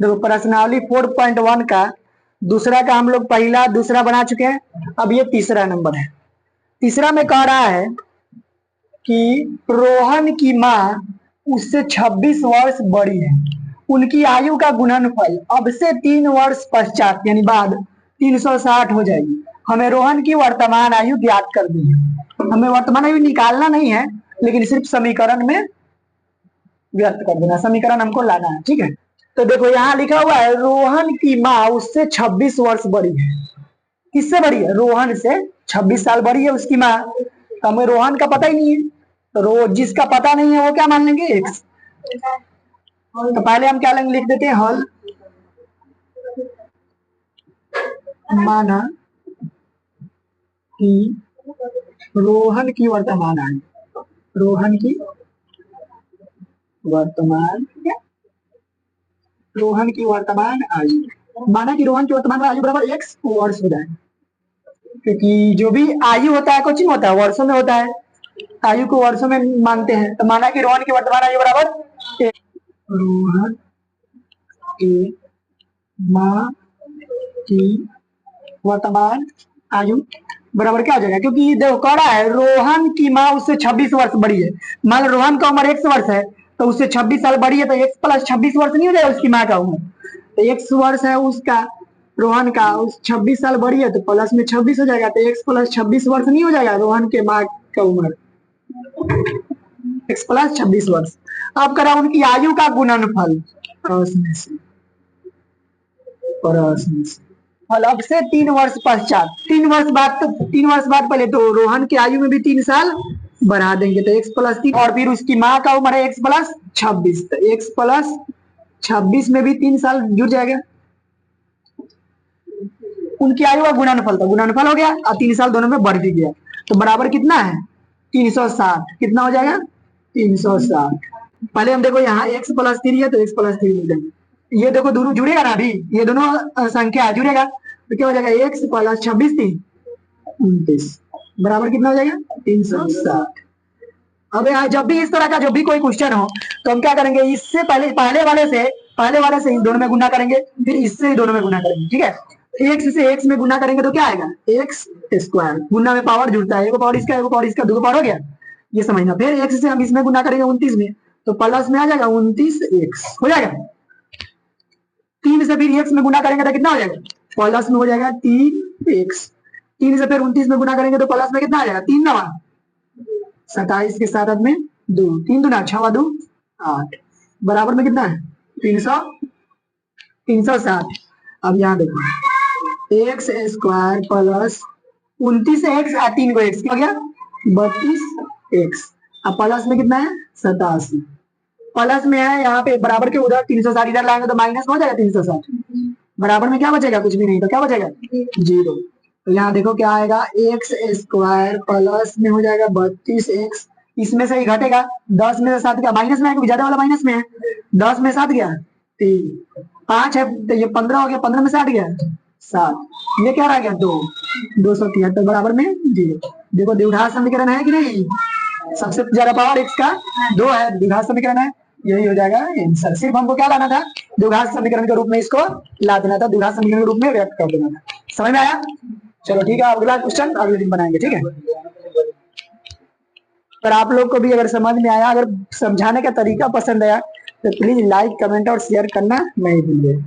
देखो प्रश्नावली 4.1 का दूसरा का हम लोग पहला दूसरा बना चुके हैं। अब ये तीसरा नंबर है। तीसरा में कह रहा है कि रोहन की माँ उससे 26 वर्ष बड़ी है। उनकी आयु का गुणनफल अब से 3 वर्ष पश्चात यानी बाद 360 हो जाएगी। हमें रोहन की वर्तमान आयु ज्ञात कर दी है। हमें वर्तमान आयु निकालना नहीं है, लेकिन सिर्फ समीकरण में व्यक्त कर देना। समीकरण हमको लाना है, ठीक है। तो देखो यहाँ लिखा हुआ है रोहन की माँ उससे 26 वर्ष बड़ी है। किससे बड़ी है? रोहन से 26 साल बड़ी है उसकी माँ। तो हमें रोहन का पता ही नहीं है, तो जिसका पता नहीं है वो क्या मान लेंगे? एक्स। तो पहले हम क्या लेंगे, लिख देते हैं हल। माना कि रोहन की वर्तमान आयु, रोहन की वर्तमान आयु, माना कि रोहन की वर्तमान आयु बराबर एक्स वर्ष हो जाए, क्योंकि जो भी आयु होता है कुछ नहीं होता है, वर्षों में होता है। आयु को वर्षों में मानते हैं। तो माना कि रोहन की वर्तमान आयु बराबर रोहन की माँ की वर्तमान आयु बराबर क्या हो जाएगा? क्योंकि देखो कह रहा है रोहन की माँ उससे 26 वर्ष बड़ी है। मान लो रोहन का उम्र 1 वर्ष है, तो उससे 26 साल बड़ी है, तो x प्लस 26 वर्ष नहीं हो जाएगा उसकी माँ का उम्र? तो x वर्ष है उसका, रोहन का, उस 26 साल बड़ी है तो प्लस में 26 हो जाएगा। तो x प्लस 26 वर्ष नहीं हो जाएगा रोहन के माँ का उम्र? x प्लस 26 वर्ष। अब करा उनकी आयु का गुणनफल फल अब से 3 वर्ष पश्चात, 3 वर्ष बाद, तो 3 वर्ष बाद पहले तो रोहन की आयु में भी 3 साल बढ़ा देंगे, तो x प्लस 3, और फिर उसकी माँ का उम्र है x प्लस 26, तो x प्लस 26 में भी 3 साल जुड़ जाएगा। उनकी आयु का गुणनफल था, गुणनफल हो गया और 3 साल दोनों में बढ़ भी गया, तो बराबर कितना है? 360। कितना हो जाएगा? 360। पहले हम देखो यहाँ x प्लस 3 है तो x प्लस 3 लिख देंगे। ये देखो दोनों जुड़ेगा ना, अभी ये दोनों संख्या जुड़ेगा, तो क्या हो जाएगा? x प्लस 26 3 29 बराबर कितना हो जाएगा? 360। अब यहाँ जब भी इस तरह का जब भी कोई क्वेश्चन हो तो हम क्या करेंगे, इससे पहले वाले से इन दोनों में गुना करेंगे, फिर इससे दोनों में गुना करेंगे, ठीक है। x से x में गुना करेंगे तो क्या आएगा? x square. गुना में पावर जुड़ता है, एक पावर इसका, एक पावर इसका, दो पावर हो गया, ये समझना। फिर x से हम इसमें गुना करेंगे 29 में, तो प्लस में आ जाएगा 29x हो जाएगा। 3 से फिर x में गुना करेंगे तो कितना हो जाएगा? प्लस में हो जाएगा 3x। 3 से फिर 29 में गुना करेंगे तो प्लस में कितना आ जाएगा? 3 9 27 के साथ में 2, 3 दूना 6 2 8 बराबर में कितना है? 360। अब यहाँ देखो x स्क्वायर प्लस 29x, 3 को x हो गया 32x, अब प्लस में कितना है? 87। प्लस में है यहाँ पे बराबर के उधर 360 इधर लाएंगे तो माइनस में हो जाएगा 360। बराबर में क्या बचेगा? कुछ भी नहीं, तो क्या बचेगा? 0। तो यहाँ देखो क्या आएगा? एक्स स्क्वायर प्लस में हो जाएगा 32x, इसमें से ही घटेगा 10 में से 7 गया, माइनस में है क्योंकि ज्यादा वाला माइनस में है। 10 में 7 गया 3, 5 है तो ये 15 हो गया, 15 में 60 गया 7, ये क्या रह गया? 273 बराबर में 0। देखो द्विघात समीकरण है कि नहीं? सबसे ज्यादा पावर x का 2 है, द्विघात समीकरण है, यही हो जाएगा आंसर। सिर्फ हमको क्या लाना था? द्विघात समीकरण के रूप में इसको ला देना था, द्विघात समीकरण के रूप में व्यक्त कर देना था। समझ में आया? चलो ठीक है, अगला क्वेश्चन अगले दिन बनाएंगे, ठीक है। अगर आप लोग को भी अगर समझ में आया, अगर समझाने का तरीका पसंद आया तो प्लीज लाइक, कमेंट और शेयर करना नहीं भूलिए।